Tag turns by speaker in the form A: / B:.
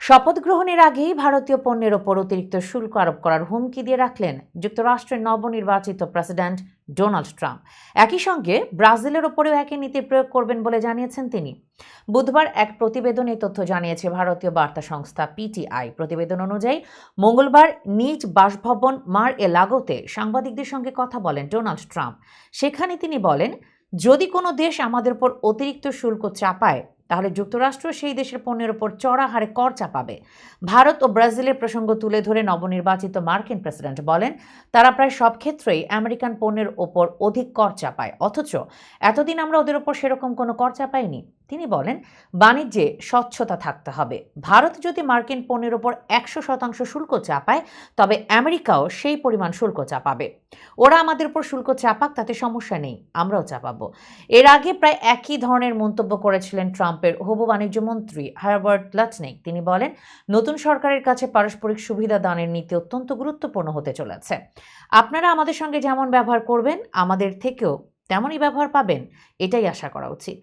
A: শপথ গ্রহণের আগেই ভারতীয় পণ্যের ওপর অতিরিক্ত শুল্ক আরোপ করার হুমকি দিয়ে রাখলেন যুক্তরাষ্ট্রের নবনির্বাচিত প্রেসিডেন্ট ডোনাল্ড ট্রাম্প। একই সঙ্গে ব্রাজিলের ওপরেও একই নীতি প্রয়োগ করবেন বলে জানিয়েছেন তিনি। বুধবার এক প্রতিবেদনে এই তথ্য জানিয়েছে ভারতীয় বার্তা সংস্থা পিটিআই। প্রতিবেদন অনুযায়ী মঙ্গলবার নিজ বাসভবন মার এ লাগোতে সাংবাদিকদের সঙ্গে কথা বলেন ডোনাল্ড ট্রাম্প। সেখানে তিনি বলেন, যদি কোনো দেশ আমাদের উপর অতিরিক্ত শুল্ক চাপায় তাহলে যুক্তরাষ্ট্র সেই দেশের পণ্যের ওপর চড়া হারে কর চাপাবে। ভারত ও ব্রাজিলের প্রসঙ্গ তুলে ধরে নবনির্বাচিত মার্কিন প্রেসিডেন্ট বলেন, তারা প্রায় সব ক্ষেত্রেই আমেরিকান পণ্যের ওপর অধিক কর চাপায়, অথচ এতদিন আমরা ওদের ওপর সেরকম কোনো কর চাপাইনি। তিনি বলেন, বাণিজ্যে স্বচ্ছতা থাকতে হবে। ভারত যদি মার্কিন পণ্যের ওপর 100% শুল্ক চাপায়, তবে আমেরিকাও সেই পরিমাণ শুল্ক চাপাবে। ওরা আমাদের উপর শুল্ক চাপাক, তাতে সমস্যা নেই, আমরাও চাপাবো। এর আগে প্রায় একই ধরনের মন্তব্য করেছিলেন ট্রাম্পের হবু বাণিজ্য মন্ত্রী হার্বার্ট লাটনিক। তিনি বলেন, নতুন সরকারের কাছে পারস্পরিক সুবিধা দানের নীতি অত্যন্ত গুরুত্বপূর্ণ হতে চলেছে। আপনারা আমাদের সঙ্গে যেমন ব্যবহার করবেন, আমাদের থেকেও তেমনই ব্যবহার পাবেন, এটাই আশা করা উচিত।